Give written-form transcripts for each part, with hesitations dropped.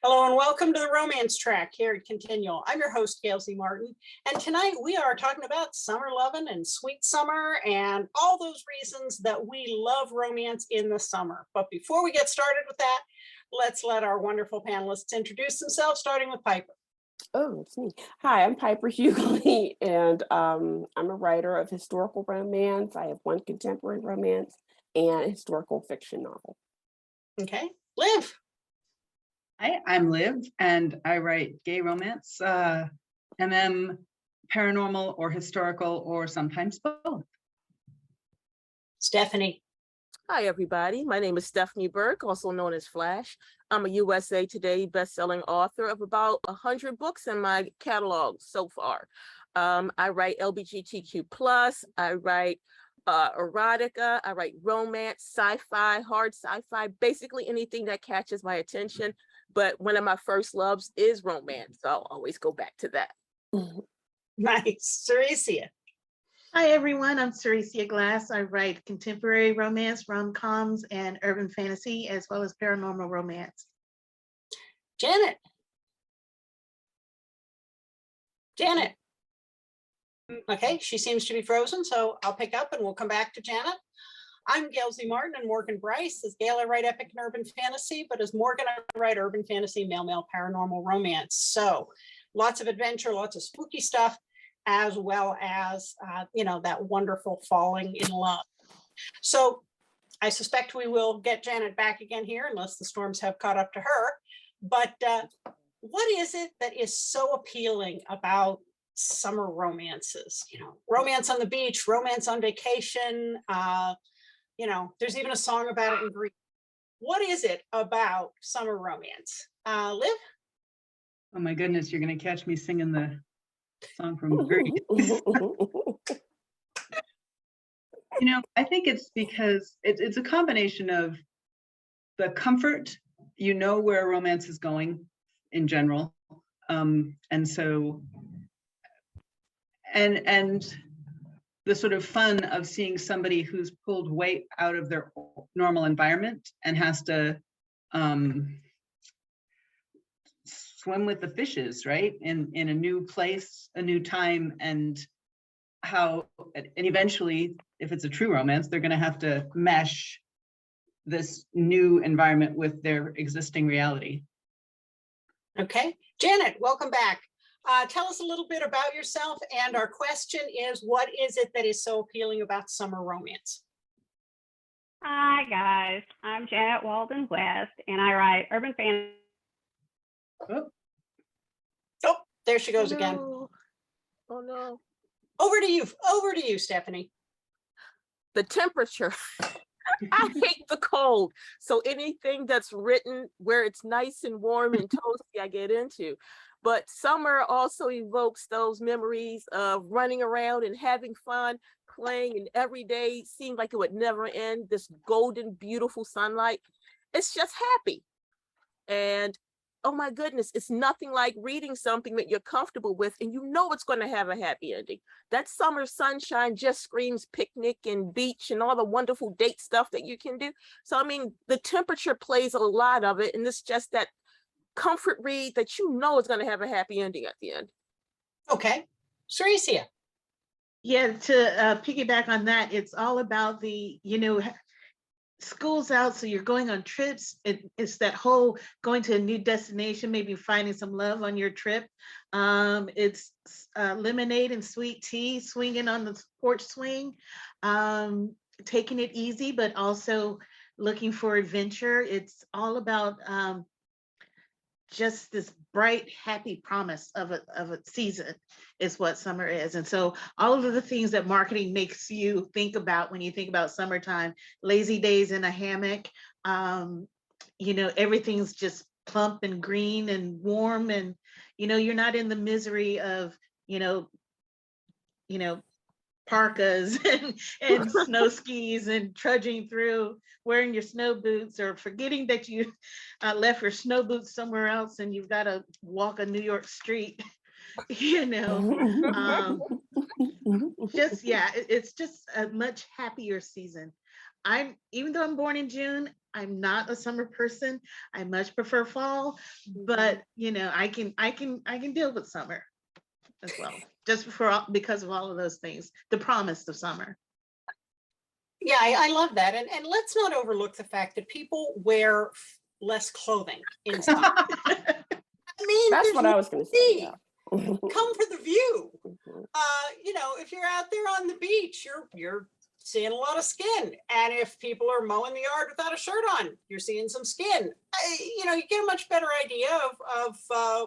Hello and welcome to the Romance Track here at Continual. I'm your host, Gail Z Martin, and tonight we are talking about summer loving and sweet summer and all those reasons that we love romance in the summer. But before we get started with that, let's let our wonderful panelists introduce themselves, starting with Piper. Oh, it's me. Hi, I'm Piper Huguley, and I'm a writer of historical romance. I have one contemporary romance and a historical fiction novel. Okay, Liv. Hi, I'm Liv, and I write gay romance, MM, paranormal or historical, or sometimes both. Stephanie. Hi, everybody. My name is Stephanie Burke, also known as Flash. I'm a USA Today bestselling author of about 100 books in my catalog so far. I write LGBTQ+, I write erotica, I write romance, sci-fi, hard sci-fi, basically anything that catches my attention. But one of my first loves is romance, so I'll always go back to that. Nice. Seressia. Hi, everyone. I'm Seressia Glass. I write contemporary romance, rom-coms, and urban fantasy, as well as paranormal romance. Janet. Janet. Okay, she seems to be frozen, so I'll pick up and we'll come back to Janet. I'm Gail Z Martin and Morgan Brice. As Gail, I write epic and urban fantasy, but as Morgan, I write urban fantasy, male paranormal romance. So lots of adventure, lots of spooky stuff, as well as, that wonderful falling in love. So I suspect we will get Janet back again here unless the storms have caught up to her. But what is it that is so appealing about summer romances? Romance on the beach, romance on vacation, there's even a song about it in Greece. What is it about summer romance? Liv? Oh my goodness, you're going to catch me singing the song from Greece. I think it's because it's a combination of the comfort, where romance is going in general. And the sort of fun of seeing somebody who's pulled way out of their normal environment and has to swim with the fishes, right? In a new place, a new time, and eventually, if it's a true romance, they're gonna have to mesh this new environment with their existing reality. Okay, Janet, welcome back. Tell us a little bit about yourself, and our question is, what is it that is so appealing about summer romance? Hi guys, I'm Janet Walden-West, and I write urban fantasy. Oh, there she goes again. Oh no. Over to you, Stephanie. The temperature. I hate the cold. So anything that's written where it's nice and warm and toasty, I get into. But summer also evokes those memories of running around and having fun, playing, and every day seemed like it would never end. This golden, beautiful sunlight. It's just happy. And oh my goodness, it's nothing like reading something that you're comfortable with and it's going to have a happy ending. That summer sunshine just screams picnic and beach and all the wonderful date stuff that you can do. So, the temperature plays a lot of it, and it's just that comfort read that is going to have a happy ending at the end. Okay, Seressia. Yeah, to piggyback on that, it's all about the, school's out, so you're going on trips. It's that whole going to a new destination, maybe finding some love on your trip. It's lemonade and sweet tea, swinging on the porch swing, taking it easy, but also looking for adventure. It's all about just this bright, happy promise of a season is what summer is. And so all of the things that marketing makes you think about when you think about summertime, lazy days in a hammock, everything's just plump and green and warm, and you're not in the misery of parkas and snow skis and trudging through, wearing your snow boots, or forgetting that you left your snow boots somewhere else and you've got to walk a New York street. It's just a much happier season. even though I'm born in June, I'm not a summer person. I much prefer fall, but you know, I can deal with summer as well, just because of all of those things, the promise of summer. Yeah, I love that. And let's not overlook the fact that people wear less clothing in summer. I mean, That's what I was going to say. need. Yeah. Come for the view. Mhm. You know, if you're out there on the beach, you're seeing a lot of skin. And if people are mowing the yard without a shirt on, you're seeing some skin. You know, you get a much better idea of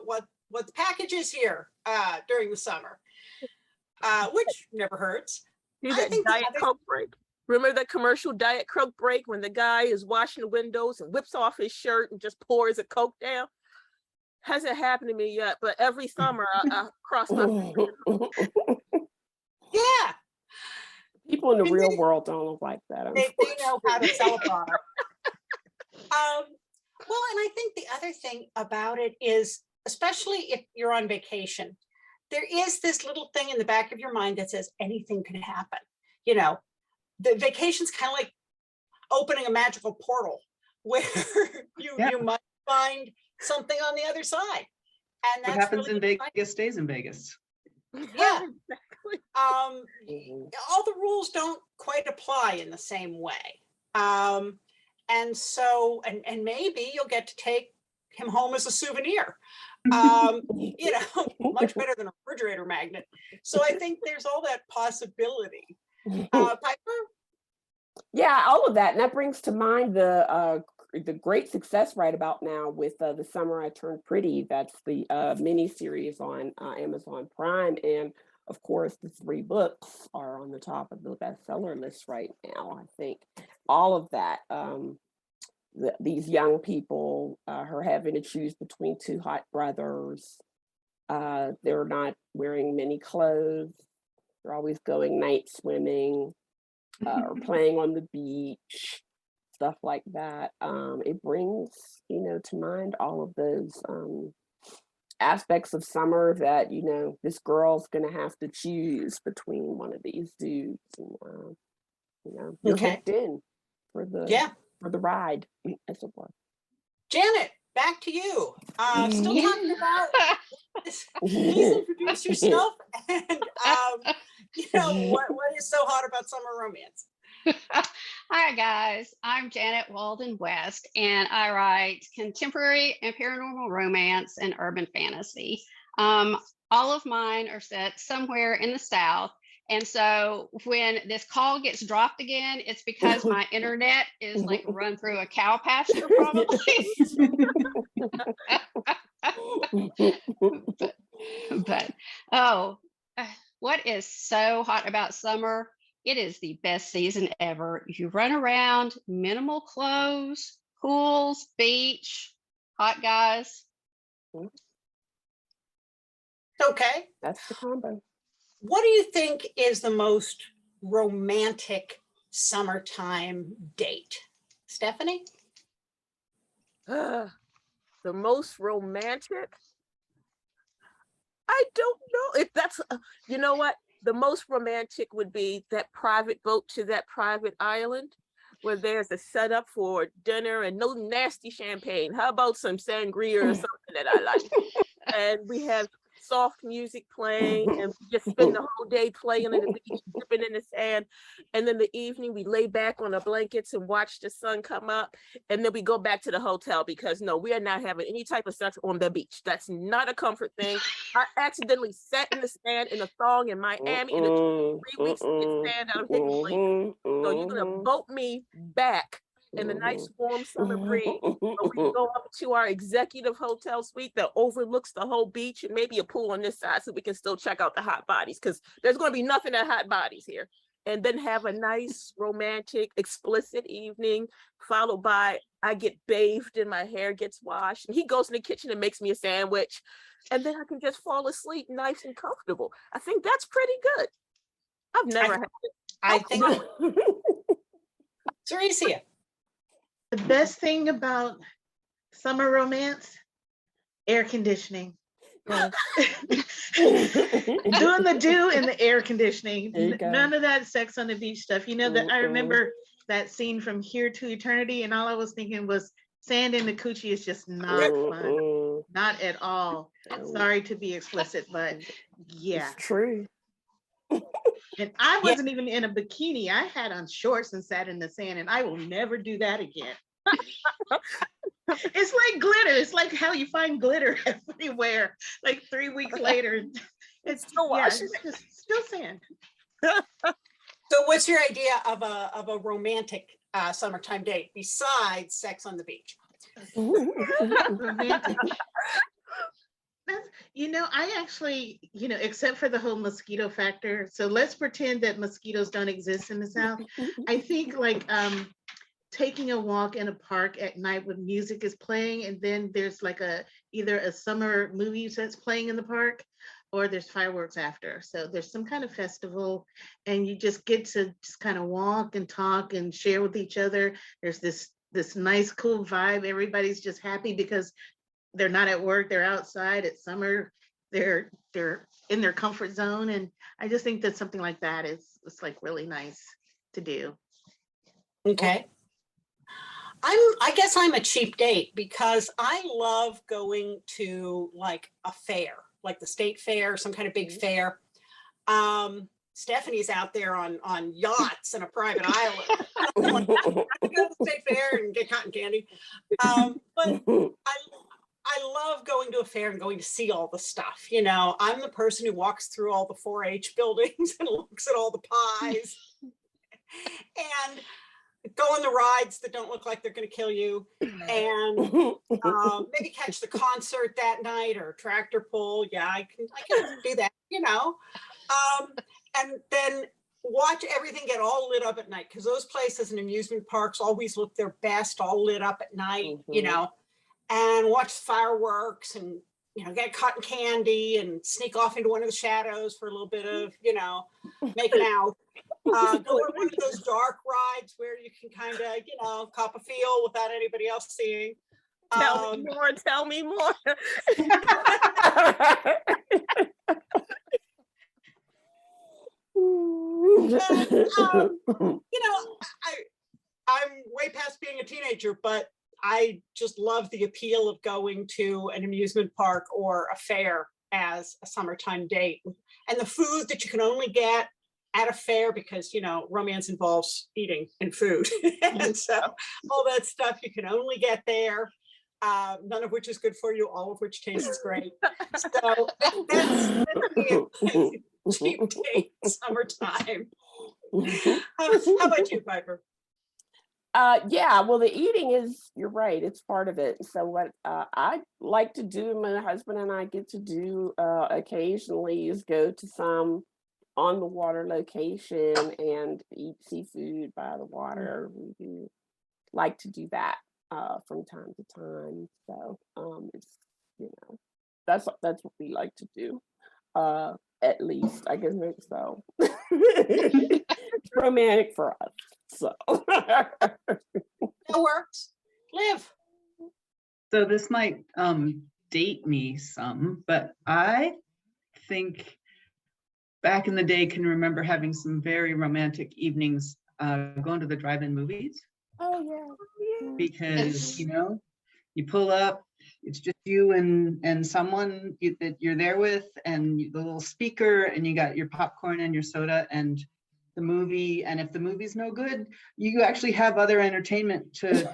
what the package is here during the summer, which never hurts. Do I that think the Diet other- Coke break. Remember that commercial Diet Coke break when the guy is washing the windows and whips off his shirt and just pours a Coke down? Hasn't happened to me yet, but every summer I cross my fingers. Yeah, People in the I mean, real world don't look like that. they know how to sell a product. Well, and I think the other thing about it is, especially if you're on vacation, there is this little thing in the back of your mind that says anything can happen. You know, the vacation's kind of like opening a magical portal where you might find something on the other side. And What that's happens really in exciting. Vegas stays in Vegas. Yeah. Exactly. Mhm. All the rules don't quite apply in the same way. And so, and maybe you'll get to take him home as a souvenir. You know, much better than a refrigerator magnet. So I think there's all that possibility. Piper? Yeah, all of that. And that brings to mind the great success right about now with The Summer I Turned Pretty. That's the mini series on Amazon Prime. And of course, the 3 books are on the top of the bestseller list right now. I think all of that, these young people are having to choose between 2 hot brothers. They're not wearing many clothes. They're always going night swimming. Or playing on the beach, stuff like that. It brings, you know, to mind all of those aspects of summer that, you know, this girl's gonna have to choose between one of these dudes, and you know, you're Okay. hooked in for the ride, as it were. Janet, back to you. Still talking about this. Please introduce yourself and you know, what is so hot about summer romance? Hi, guys. I'm Janet Walden-West, and I write contemporary and paranormal romance and urban fantasy. All of mine are set somewhere in the South. And so when this call gets dropped again, it's because my internet is like run through a cow pasture, probably. But what is so hot about summer? It is the best season ever. You run around, minimal clothes, pools, beach, hot guys. Okay. That's the combo. What do you think is the most romantic summertime date? Stephanie? The most romantic? I don't know if that's, you know what? The most romantic would be that private boat to that private island where there's a setup for dinner and no nasty champagne. How about some sangria or something that I like? And we have soft music playing and we just spend the whole day playing in the beach, dipping in the sand. And then the evening we lay back on the blankets and watch the sun come up. And then we go back to the hotel because no, we are not having any type of sex on the beach. That's not a comfort thing. I accidentally sat in the sand in a thong in Miami and it took 3 weeks to get sand out of Huguley. So you're gonna boat me back in the nice warm summer breeze. But we go up to our executive hotel suite that overlooks the whole beach and maybe a pool on this side so we can still check out the hot bodies because there's going to be nothing but hot bodies here. And then have a nice romantic explicit evening followed by I get bathed and my hair gets washed and he goes in the kitchen and makes me a sandwich and then I can just fall asleep nice and comfortable. I think that's pretty good. I've never had it. I think Seressia. The best thing about summer romance, air conditioning. Doing the do in the air conditioning. There you go. None of that sex on the beach stuff. You know that I remember that scene from Here to Eternity, and all I was thinking was sand in the coochie is just not fun. Not at all. Sorry to be explicit, but yeah. It's true. And I wasn't even in a bikini. I had on shorts and sat in the sand, and I will never do that again. It's like glitter. It's like how you find glitter everywhere. Like 3 weeks later, it's still sand. So what's your idea of a romantic summertime date besides sex on the beach? Romantic. I actually, except for the whole mosquito factor. So let's pretend that mosquitoes don't exist in the South. I think like taking a walk in a park at night when music is playing, and then there's like either a summer movie that's playing in the park, or there's fireworks after. So there's some kind of festival, and you just get to just kind of walk and talk and share with each other. There's this nice, cool vibe. Everybody's just happy because they're not at work, they're outside, it's summer, they're in their comfort zone. And I just think that something like that it's like really nice to do. Okay. I guess I'm a cheap date because I love going to like a fair, like the state fair, some kind of big fair. Stephanie's out there on yachts in a private island. I go to the state fair and get cotton candy. But I love going to a fair and going to see all the stuff. I'm the person who walks through all the 4-H buildings and looks at all the pies and go on the rides that don't look like they're going to kill you, and maybe catch the concert that night or tractor pull. Yeah, I can do that, and then watch everything get all lit up at night, because those places and amusement parks always look their best all lit up at night, and watch fireworks and get cotton candy and sneak off into one of the shadows for a little bit of making out. Go on one of those dark rides where you can kind of cop a feel without anybody else seeing. Tell me more. I'm way past being a teenager, but I just love the appeal of going to an amusement park or a fair as a summertime date, and the food that you can only get at a fair, because romance involves eating and food. And so all that stuff you can only get there, none of which is good for you, all of which tastes great. So that's me, cheap date summertime. How about you, Piper? Yeah, well, the eating is, you're right, it's part of it. So what I like to do, my husband and I get to do occasionally, is go to some on the water location and eat seafood by the water. We do like to do that from time to time. So it's that's what we like to do. At least I guess so. It's romantic for us. So That works. Liv. So this might date me some, but I think back in the day can remember having some very romantic evenings going to the drive-in movies. Oh yeah. Because you pull up, it's just you and someone that you're there with, and the little speaker, and you got your popcorn and your soda and the movie. And if the movie's no good, you actually have other entertainment to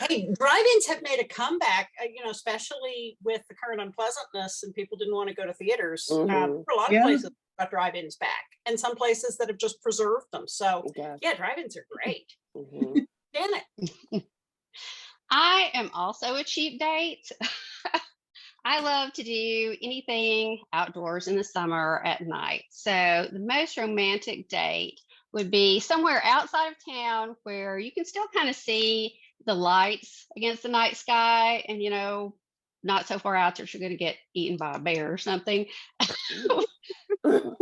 Hey, drive-ins have made a comeback, especially with the current unpleasantness, and people didn't want to go to theaters. For a lot of places, got drive-ins back, and some places that have just preserved them. So yeah, drive-ins are great. Janet. I am also a cheap date. I love to do anything outdoors in the summer at night. So the most romantic date would be somewhere outside of town where you can still kind of see the lights against the night sky, and not so far out that you're going to get eaten by a bear or something. And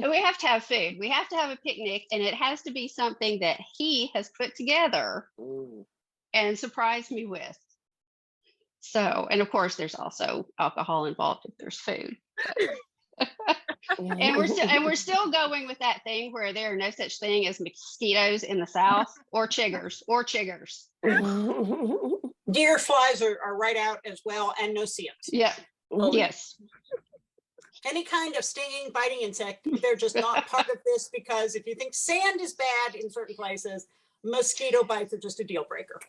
we have to have food. We have to have a picnic, and it has to be something that he has put together and surprised me with. So, and of course, there's also alcohol involved if there's food. And we're still going with that thing where there are no such thing as mosquitoes in the South or chiggers. Deer flies are right out as well, and no-see-ums. Yeah. Yes. Any kind of stinging, biting insect, they're just not part of this, because if you think sand is bad in certain places, mosquito bites are just a deal breaker.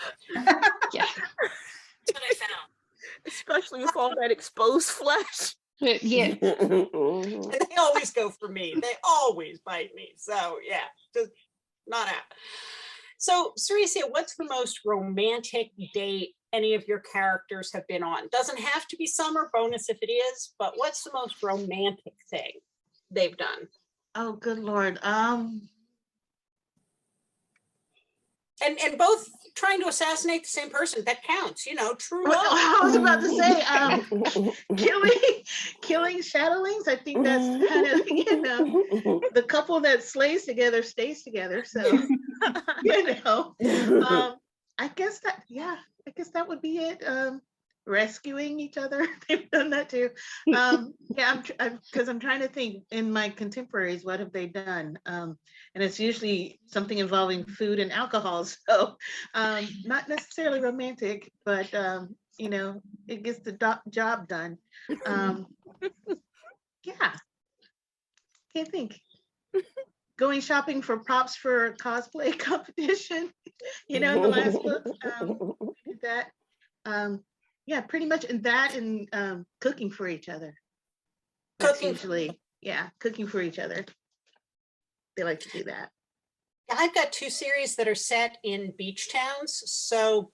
Yeah. That's what I found. Especially with all that exposed flesh. Yeah. And they always go for me. They always bite me. So yeah, just not out. So Seressia, what's the most romantic date any of your characters have been on? Doesn't have to be summer, bonus if it is, but what's the most romantic thing they've done? Oh, good Lord. And both trying to assassinate the same person, that counts, you know, true Well, love. I was about to say, killing shadowlings. I think that's kind of, you know, the couple that slays together stays together. So, you know, I guess that would be it. Rescuing each other. They've done that too. Yeah, because I'm trying to think in my contemporaries, what have they done? And it's usually something involving food and alcohol. So not necessarily romantic, but you know, it gets the job done. Yeah, can't think. Going shopping for props for a cosplay competition, you know, in the last book, did that. Yeah, pretty much in that, and cooking for each other. That's usually, yeah, cooking for each other. They like to do that. I've got 2 series that are set in beach towns. So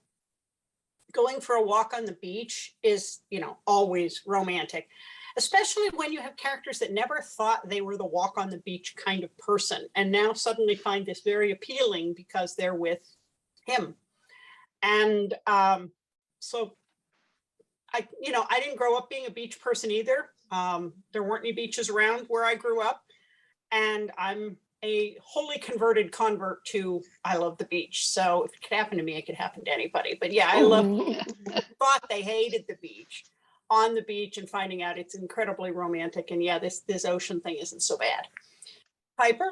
going for a walk on the beach is, you know, always romantic, especially when you have characters that never thought they were the walk on the beach kind of person, and now suddenly find this very appealing because they're with him. And so I didn't grow up being a beach person either. There weren't any beaches around where I grew up. And I'm a wholly converted convert to, I love the beach. So if it could happen to me, it could happen to anybody. But yeah, I thought they hated the beach, on the beach, and finding out it's incredibly romantic. And yeah, this ocean thing isn't so bad. Piper?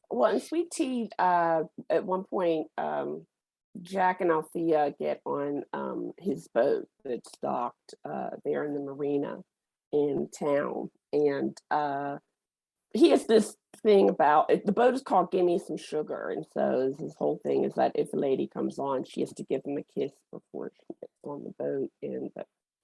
Well, in Sweet Tea, at one point, Jack and Althea get on his boat that's docked there in the marina in town, and he has this thing about it. The boat is called Gimme Some Sugar, and so his whole thing is that if a lady comes on, she has to give him a kiss before she gets on the boat, and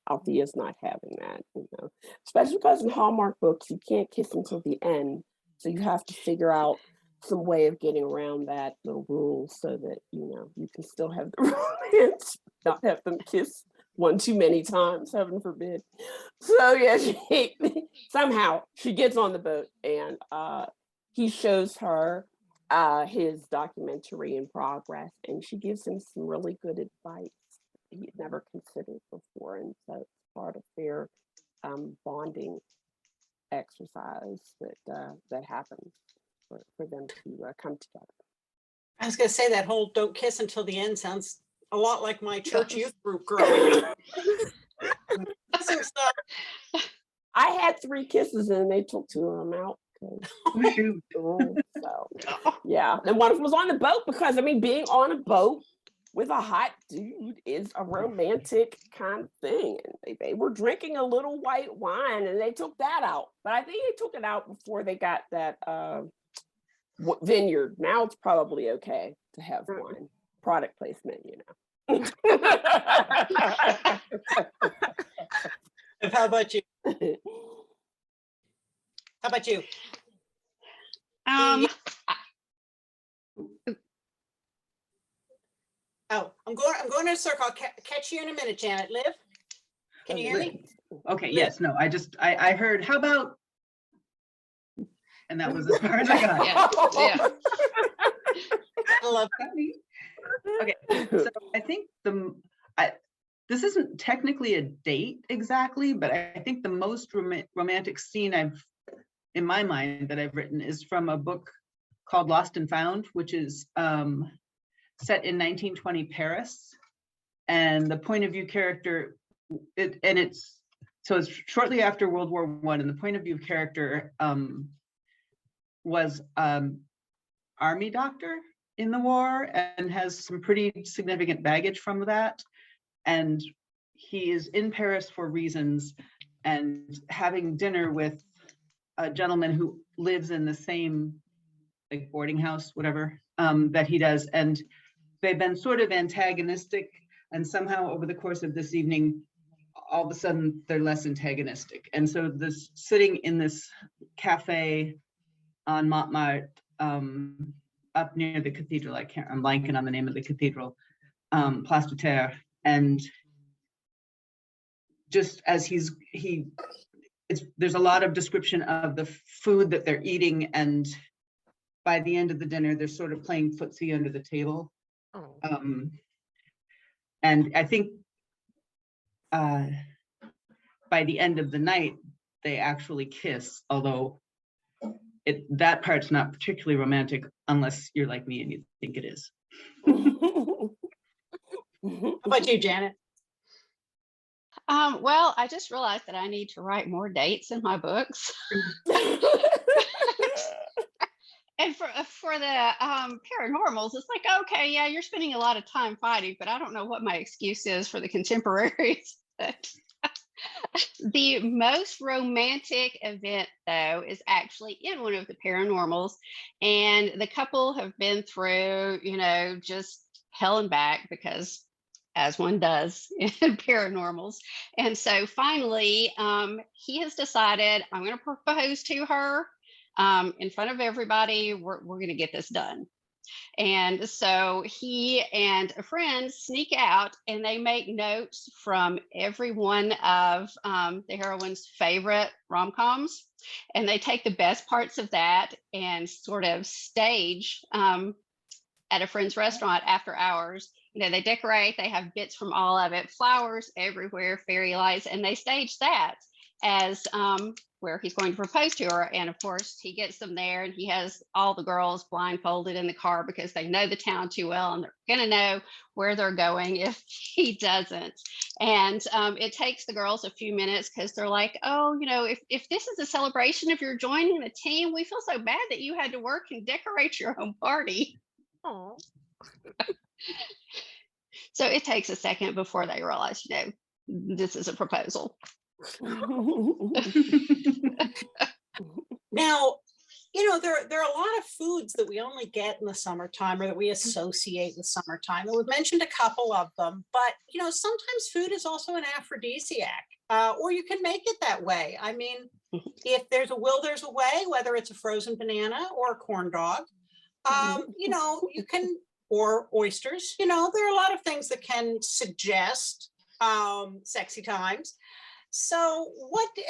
Althea's not having that, you know, especially because in Hallmark books you can't kiss until the end, so you have to figure out some way of getting around that little rule so that, you know, you can still have the romance, not have them kiss one too many times, heaven forbid. So yeah, somehow she gets on the boat, and he shows her his documentary in progress, and she gives him some really good advice he had never considered before, and so it's part of their bonding exercise that happens for them to come together. I was going to say that whole don't kiss until the end sounds a lot like my church youth group growing up. I had 3 kisses and they took 2 of them out. So yeah, and one of them was on the boat, because I mean, being on a boat with a hot dude is a romantic kind of thing. And they were drinking a little white wine and they took that out, but I think they took it out before they got that vineyard. Now it's probably okay to have wine. Product placement, you know. How about you? How about you? Oh, I'm going in a circle. I'll catch you in a minute, Janet. Liv, can you hear me? Okay, yes, no, I heard, how about, and that was as far as I got. Yeah. I love that. Okay, so I think this isn't technically a date exactly, but I think the most romantic scene in my mind that I've written is from a book called Lost and Found, which is set in 1920 Paris, and the point of view character, it's so it's shortly after World War I, and the point of view character was army doctor in the war and has some pretty significant baggage from that. And he is in Paris for reasons and having dinner with a gentleman who lives in the same like boarding house, whatever, that he does. And they've been sort of antagonistic, and somehow over the course of this evening, all of a sudden they're less antagonistic. And so this sitting in this cafe on Montmartre, up near the cathedral, I'm blanking on the name of the cathedral, Place de Terre, and just as there's a lot of description of the food that they're eating, and by the end of the dinner, they're sort of playing footsie under the table. And I think by the end of the night, they actually kiss, although that part's not particularly romantic unless you're like me and you think it is. How about you, Janet? Well, I just realized that I need to write more dates in my books. And for the paranormals, it's like, okay, yeah, you're spending a lot of time fighting, but I don't know what my excuse is for the contemporaries. The most romantic event, though, is actually in one of the paranormals, and the couple have been through, just hell and back, because as one does in paranormals. And so finally, he has decided, I'm going to propose to her in front of everybody. We're going to get this done. And so he and a friend sneak out, and they make notes from every one of the heroine's favorite rom-coms. And they take the best parts of that and sort of stage at a friend's restaurant after hours. They decorate, they have bits from all of it, flowers everywhere, fairy lights, and they stage that as where he's going to propose to her. And of course, he gets them there, and he has all the girls blindfolded in the car because they know the town too well, and they're going to know where they're going if he doesn't. And it takes the girls a few minutes because they're like, oh, if this is a celebration of your joining the team, we feel so bad that you had to work and decorate your own party. Oh. So it takes a second before they realize, this is a proposal. Now, there are a lot of foods that we only get in the summertime, or that we associate with summertime. And we've mentioned a couple of them, but sometimes food is also an aphrodisiac, or you can make it that way. I mean, if there's a will, there's a way, whether it's a frozen banana or a corn dog, you can, or oysters, there are a lot of things that can suggest sexy times. So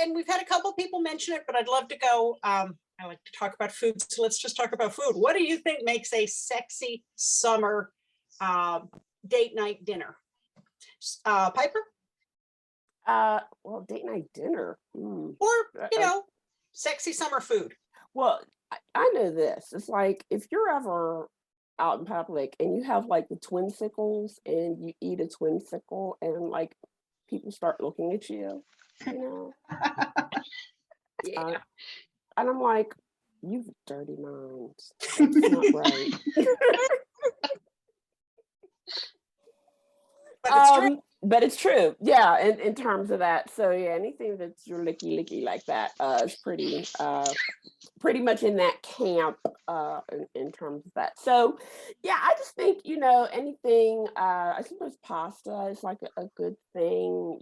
and we've had a couple people mention it, but I'd love to go, I like to talk about food, so let's just talk about food. What do you think makes a sexy summer date night dinner? Piper? Well, date night dinner. Or, sexy summer food. Well, I know this. It's like, if you're ever out in public and you have like the twinsicles and you eat a twinsicle and like people start looking at you, Yeah. And I'm like, you've dirty minds. That's not right. But it's true. But it's true. Yeah, in terms of that. So yeah, anything that's your licky like that is pretty much in that camp in terms of that. So yeah, I just think, anything, I suppose pasta is like a good thing,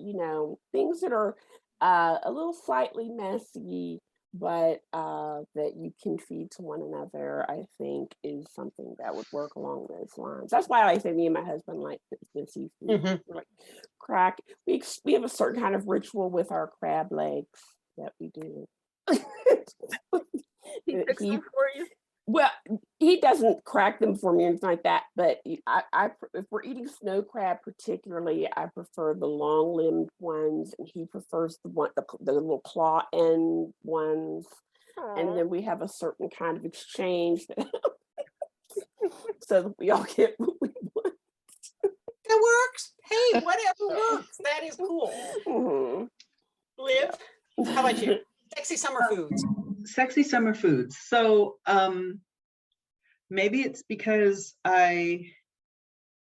things that are a little slightly messy, but that you can feed to one another, I think is something that would work along those lines. That's why I say me and my husband like the seafood. Like crack. We have a certain kind of ritual with our crab legs that we do. He picks them for you? Well, he doesn't crack them for me or anything like that, but if we're eating snow crab particularly, I prefer the long-limbed ones, and he prefers the little claw end ones. Aww. And then we have a certain kind of exchange so that we all get what we want. It works. Hey, whatever works. That is cool. Liv, how about you? Sexy summer foods. Sexy summer foods. So maybe it's because I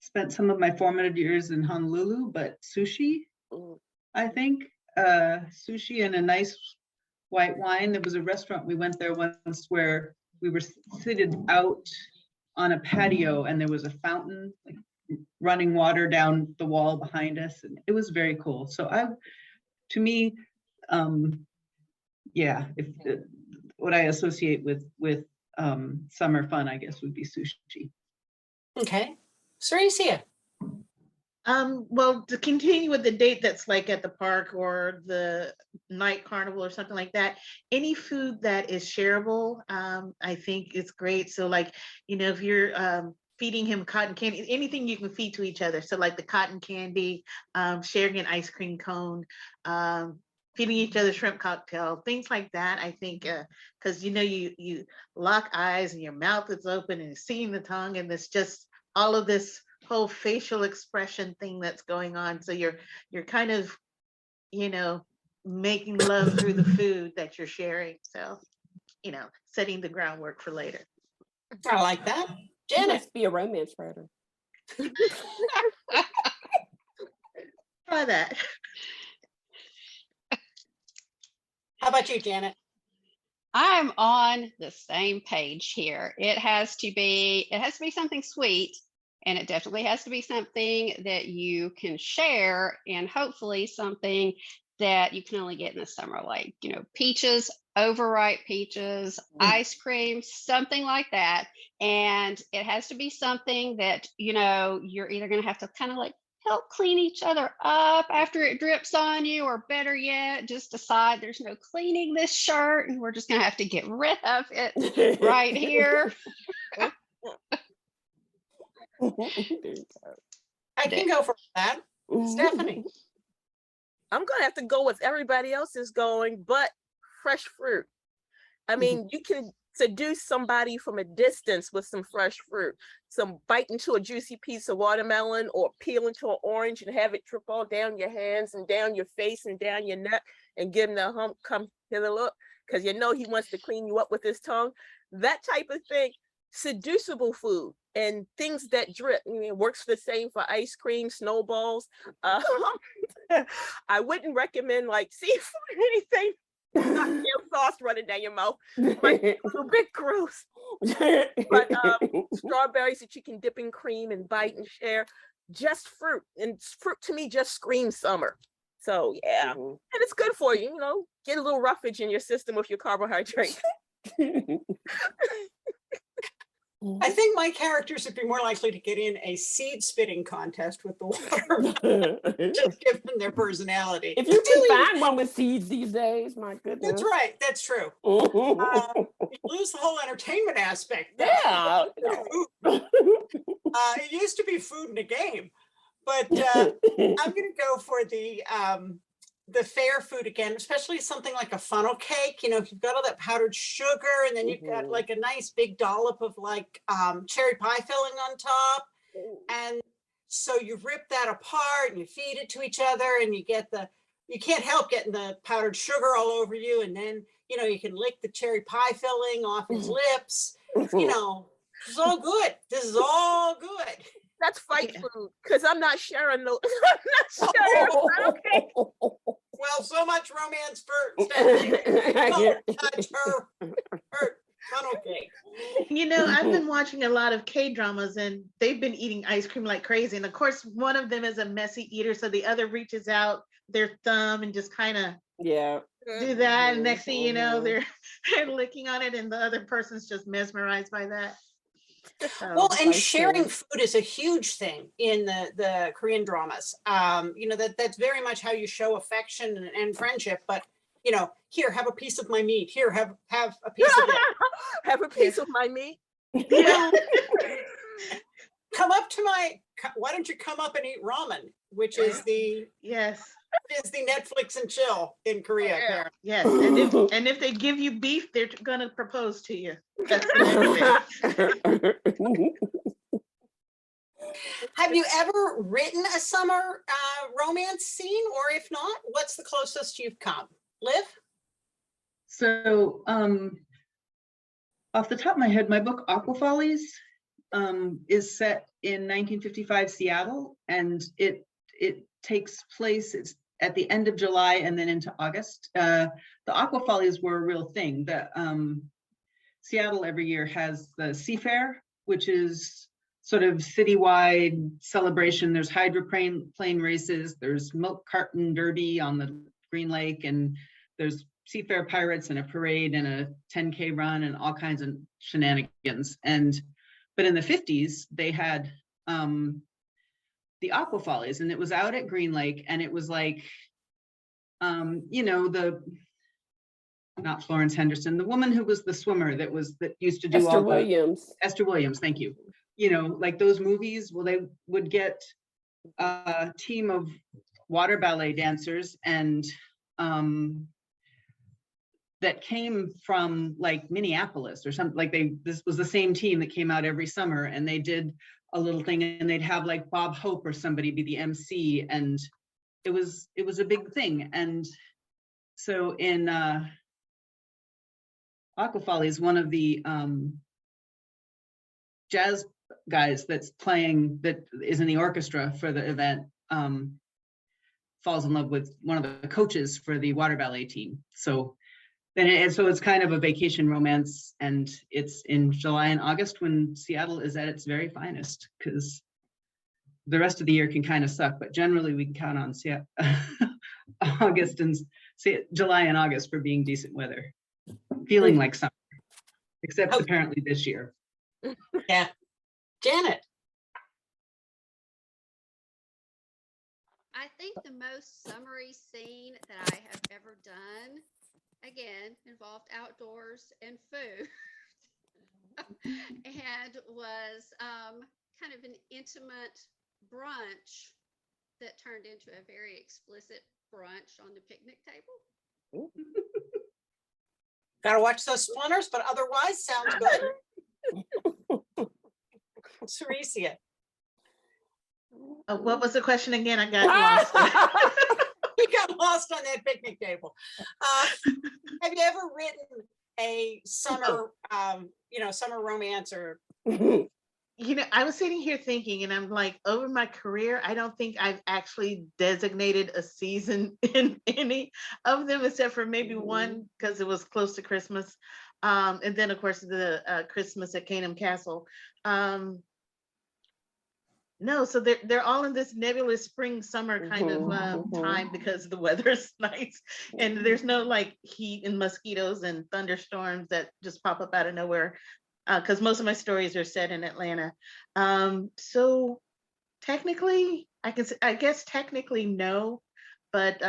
spent some of my formative years in Honolulu, but sushi, I think. Sushi and a nice white wine. There was a restaurant, we went there once where we were seated out on a patio and there was a fountain, like running water down the wall behind us. And it was very cool. So to me, yeah, what I associate with summer fun, I guess, would be sushi. Okay. Seressia. Well, to continue with the date that's like at the park or the night carnival or something like that, any food that is shareable, I think is great. So like, if you're feeding him cotton candy, anything you can feed to each other. So like the cotton candy, sharing an ice cream cone, feeding each other shrimp cocktail, things like that. I think, because you lock eyes and your mouth is open and seeing the tongue, and it's just all of this whole facial expression thing that's going on. So you're kind of, making love through the food that you're sharing. So, setting the groundwork for later. I like that. You Janet. must be a romance writer. Try that. How about you, Janet? I'm on the same page here. It has to be something sweet, and it definitely has to be something that you can share, and hopefully something that you can only get in the summer, like, peaches, overripe peaches, ice cream, something like that. And it has to be something that, you're either going to have to kind of like help clean each other up after it drips on you, or better yet, just decide there's no cleaning this shirt and we're just going to have to get rid of it right here. I can go for that. Stephanie. I'm gonna have to go with everybody else is going, but fresh fruit. I mean, you can seduce somebody from a distance with some fresh fruit. Some bite into a juicy piece of watermelon or peel into an orange and have it drip all down your hands and down your face and down your neck, and give him the hump, come hither look, because he wants to clean you up with his tongue. That type of thing, seducible food. And things that drip, it works the same for ice cream, snowballs. I wouldn't recommend like seafood or anything. Not real sauce running down your mouth. Like, a little bit gross. But strawberries that you can dip in cream and bite and share. Just fruit. And fruit to me just screams summer. So yeah. And it's good for you, get a little roughage in your system with your carbohydrates. I think my characters would be more likely to get in a seed spitting contest with the watermelon, just given their personality. If you can find one with seeds these days, my goodness. That's right. That's true. You lose the whole entertainment aspect. Yeah. It used to be food in a game, but I'm going to go for the fair food again, especially something like a funnel cake. If you've got all that powdered sugar, and then you've got like a nice big dollop of like cherry pie filling on top. And so you rip that apart and you feed it to each other, and you can't help getting the powdered sugar all over you. And then, you can lick the cherry pie filling off his lips. This is all good. This is all good. That's fight food, because I'm not sharing no. I'm not sharing. Okay. Well, so much romance for Stephanie. Don't touch her funnel cake. I've been watching a lot of K-dramas, and they've been eating ice cream like crazy. And of course, one of them is a messy eater, so the other reaches out their thumb and just kind of do that. And next thing you know, they're licking on it, and the other person's just mesmerized by that. Well, and sharing food is a huge thing in the Korean dramas. That's very much how you show affection and friendship. But here, have a piece of my meat. Here, have a piece of it. Have a piece of my meat. Why don't you come up and eat ramen, which is the Netflix and chill in Korea. Apparently. Yes, and if they give you beef, they're gonna propose to you. That's the next thing. Have you ever written a summer romance scene, or if not, what's the closest you've come? Liv? So off the top of my head, my book Aqua Follies is set in 1955 Seattle, and it takes place, it's at the end of July and then into August. The Aqua Follies were a real thing. Seattle every year has the Sea Fair, which is sort of citywide celebration. There's hydroplane races, there's milk carton derby on the Green Lake, and there's Seafair Pirates and a parade and a 10K run and all kinds of shenanigans. But in the 50s, they had the Aqua Follies, and it was out at Green Lake, and it was like, you know, not Florence Henderson, the woman who was the swimmer that used to do Esther Williams. Esther Williams, thank you. You know, like those movies, well, they would get a team of water ballet dancers, and that came from like Minneapolis or something. Like this was the same team that came out every summer, and they did a little thing, and they'd have like Bob Hope or somebody be the MC, and it was a big thing. And so in Aqua Follies, one of the jazz guys that is in the orchestra for the event falls in love with one of the coaches for the water ballet team. So it's kind of a vacation romance, and it's in July and August when Seattle is at its very finest, because the rest of the year can kind of suck, but generally we can count on July and August for being decent weather, feeling like summer, except apparently this year. Yeah. Janet? I think the most summery scene that I have ever done, again, involved outdoors and food, and was kind of an intimate brunch that turned into a very explicit brunch on the picnic table. Gotta watch those splinters, but otherwise sounds good. Seressia? What was the question again? I got lost. You got lost on that picnic table. Have you ever written a summer, summer romance or? You know, I was sitting here thinking, and I'm like, over my career, I don't think I've actually designated a season in any of them, except for maybe one, because it was close to Christmas. And then, of course, the Christmas at Canham Castle. No, so they're all in this nebulous spring, summer kind of time, because the weather's nice, and there's no like heat and mosquitoes and thunderstorms that just pop up out of nowhere. Because most of my stories are set in Atlanta. So technically, I guess technically no, but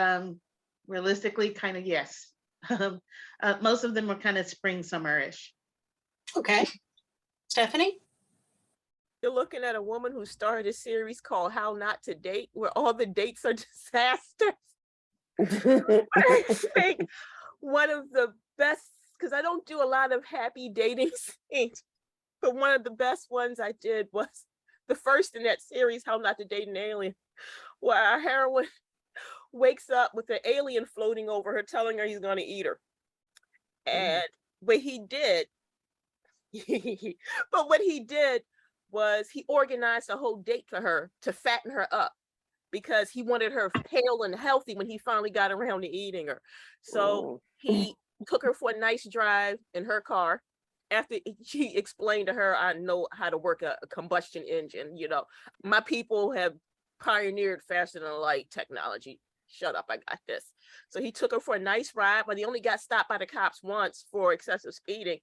realistically, kind of yes. Most of them are kind of spring, summer-ish. Okay. Stephanie? You're looking at a woman who started a series called How Not to Date, where all the dates are disasters. I think one of the best, because I don't do a lot of happy dating scenes, but one of the best ones I did was the first in that series, How Not to Date an Alien, where our heroine wakes up with an alien floating over her, telling her he's going to eat her. And what he did was he organized a whole date for her to fatten her up, because he wanted her pale and healthy when he finally got around to eating her. So he took her for a nice drive in her car. After he explained to her, I know how to work a combustion engine. You know, my people have pioneered faster than light technology. Shut up, I got this. So he took her for a nice ride, but he only got stopped by the cops once for excessive speeding.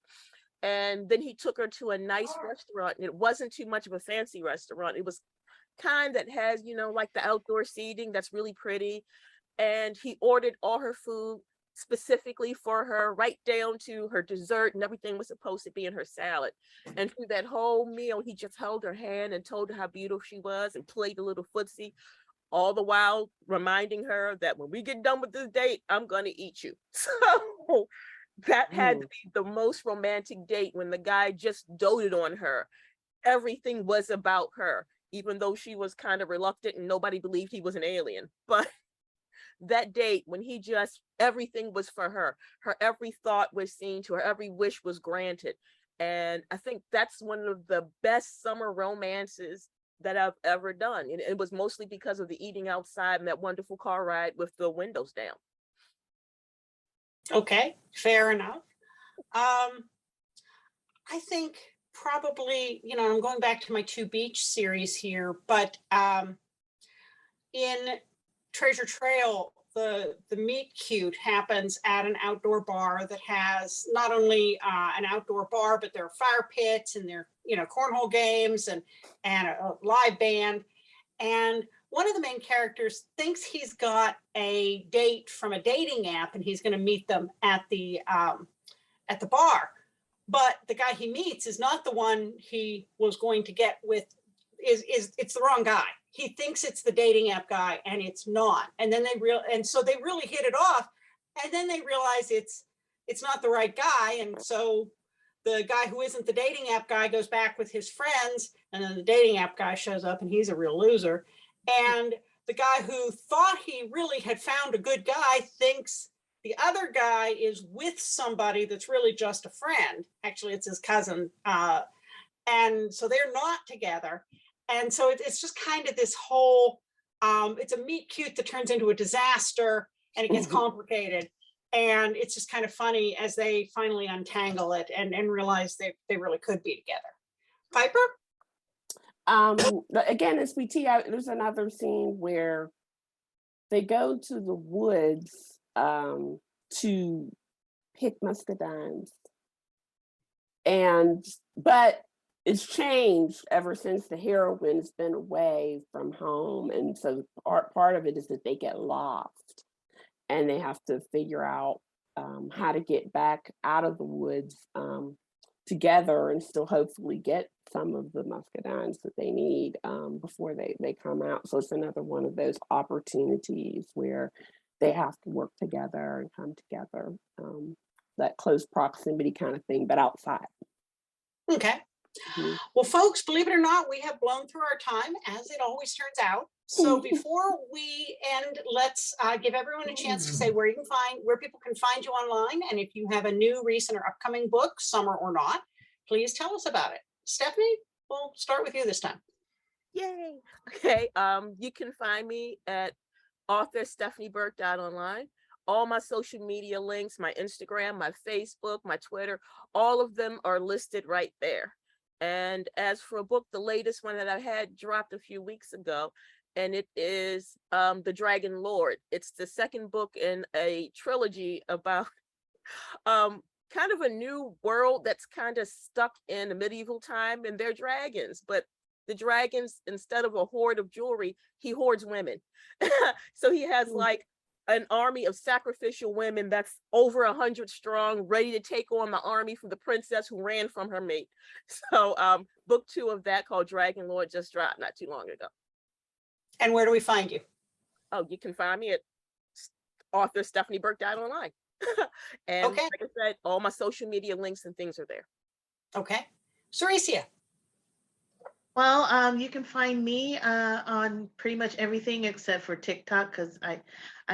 And then he took her to a nice restaurant, and it wasn't too much of a fancy restaurant. It was kind that has, you know, like the outdoor seating that's really pretty. And he ordered all her food specifically for her, right down to her dessert, and everything was supposed to be in her salad. And through that whole meal, he just held her hand and told her how beautiful she was and played a little footsie, all the while reminding her that when we get done with this date, I'm going to eat you. So that had to be the most romantic date, when the guy just doted on her. Everything was about her. even though she was kind of reluctant and nobody believed he was an alien. But that date when he just, everything was for her. Her every thought was seen to her, every wish was granted. And I think that's one of the best summer romances that I've ever done. And it was mostly because of the eating outside and that wonderful car ride with the windows down. Okay, fair enough. I think probably, you know, I'm going back to my 2 beach series here, but in Treasure Trail, the meet cute happens at an outdoor bar that has not only an outdoor bar, but there are fire pits and there, you know, cornhole games and a live band. And one of the main characters thinks he's got a date from a dating app and he's going to meet them at the bar. But the guy he meets is not the one he was going to get with, it's the wrong guy. He thinks it's the dating app guy and it's not. And then so they really hit it off. And then they realize it's not the right guy. And so the guy who isn't the dating app guy goes back with his friends, and then the dating app guy shows up and he's a real loser. And the guy who thought he really had found a good guy thinks the other guy is with somebody that's really just a friend. Actually, it's his cousin. And so they're not together. And so it's just kind of this whole, it's a meet cute that turns into a disaster and it gets complicated. And it's just kind of funny as they finally untangle it and realize they really could be together. Piper? Again, in SPT, there's another scene where they go to the woods to pick muscadines. But it's changed ever since the heroine's been away from home. And so part of it is that they get lost and they have to figure out how to get back out of the woods together and still hopefully get some of the muscadines that they need before they come out. So it's another one of those opportunities where they have to work together and come together, that close proximity kind of thing, but outside. Okay. Well, folks, believe it or not, we have blown through our time, as it always turns out. So before we end, let's give everyone a chance to say where people can find you online. And if you have a new, recent, or upcoming book, summer or not, please tell us about it. Stephanie, we'll start with you this time. Yay. Okay. You can find me at author Stephanie Burke online. All my social media links, my Instagram, my Facebook, my Twitter, all of them are listed right there. And as for a book, the latest one that I had dropped a few weeks ago, and it is The Dragon Lord. It's the second book in a trilogy about kind of a new world that's kind of stuck in a medieval time, and they're dragons, but the dragons, instead of a hoard of jewelry, he hoards women. So he has like an army of sacrificial women that's over 100 strong, ready to take on the army from the princess who ran from her mate. So book 2 of that, called Dragon Lord, just dropped not too long ago. And where do we find you? Oh, you can find me at author Stephanie Burke online. And okay. Like I said, all my social media links and things are there. Okay. Seressia. Well, you can find me on pretty much everything except for TikTok, because I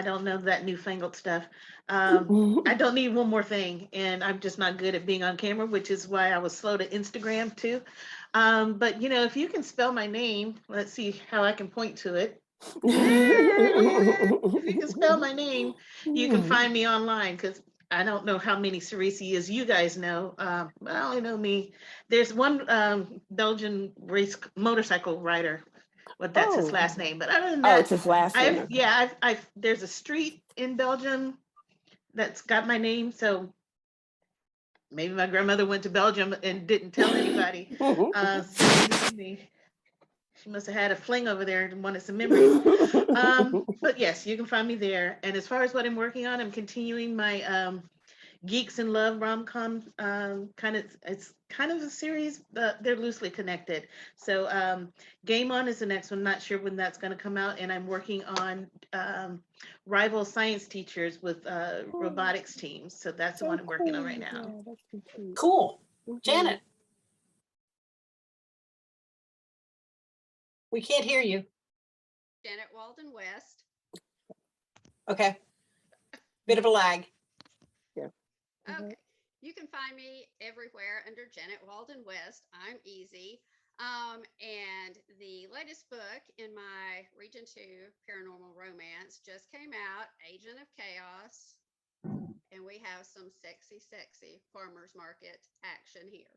don't know that newfangled stuff. I don't need one more thing, and I'm just not good at being on camera, which is why I was slow to Instagram too. But you know, if you can spell my name, let's see how I can point to it. If you can spell my name, you can find me online, because I don't know how many Seressias you guys know, but I only know me. There's one Belgian race motorcycle rider, but that's his last name. But other than that, it's his last name. There's a street in Belgium that's got my name, so maybe my grandmother went to Belgium and didn't tell anybody. She must have had a fling over there and wanted some memories. But yes, you can find me there. And as far as what I'm working on, I'm continuing my Geeks in Love rom-com it's kind of a series, but they're loosely connected. So Game On is the next one. Not sure when that's going to come out. And I'm working on rival science teachers with robotics teams. So that's the one I'm working on right now. Cool. Janet. We can't hear you. Janet Walden-West. Okay. Bit of a lag. Okay. You can find me everywhere under Janet Walden-West. I'm easy. And the latest book in my Region 2 paranormal romance just came out, Agent of Chaos. And we have some sexy, sexy farmers market action here.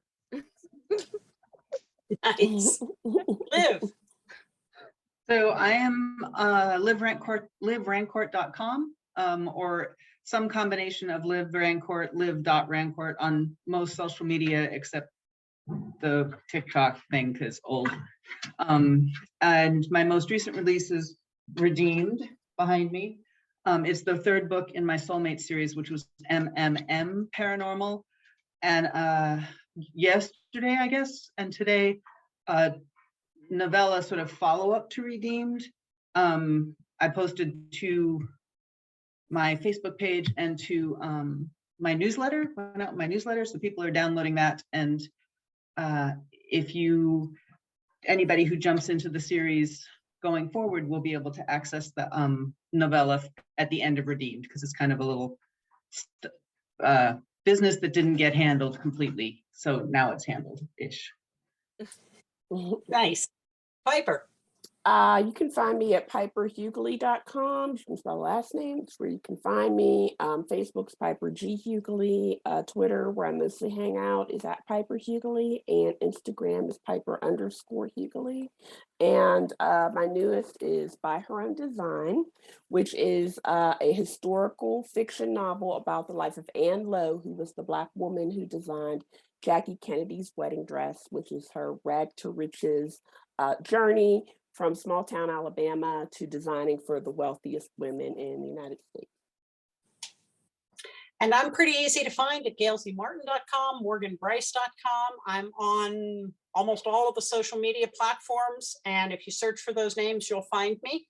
Nice. Liv. So I am Liv Rancourt, livrancourt.com, or some combination of Liv Rancourt, liv.rancourt on most social media except the TikTok thing because old. And my most recent release is Redeemed behind me. It's the third book in my Soulmate series, which was MMM Paranormal. And yesterday, I guess, and today, novella sort of follow-up to Redeemed. I posted to my Facebook page and to my newsletter, went out my newsletter, so people are downloading that. And if anybody who jumps into the series going forward will be able to access the novella at the end of Redeemed, because it's kind of a little business that didn't get handled completely. So now it's handled-ish. Nice. Piper. You can find me at piperhuguley.com. You can spell last name. It's where you can find me. Facebook's Piper G Huguley. Twitter, where I mostly hang out, is at Piper Huguley, and Instagram is Piper_Huguley. And my newest is By Her Own Design, which is a historical fiction novel about the life of Anne Lowe, who was the Black woman who designed Jackie Kennedy's wedding dress, which is her rag to riches journey from small town Alabama to designing for the wealthiest women in the United States. And I'm pretty easy to find at gailzmartin.com, morganbrice.com. I'm on almost all of the social media platforms. And if you search for those names, you'll find me.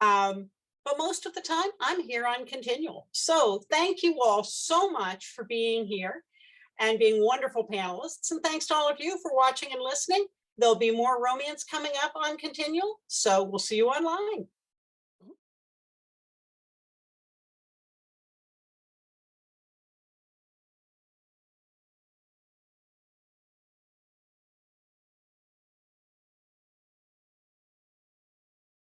But most of the time, I'm here on Continual. So thank you all so much for being here and being wonderful panelists. And thanks to all of you for watching and listening. There'll be more romance coming up on Continual, so we'll see you online.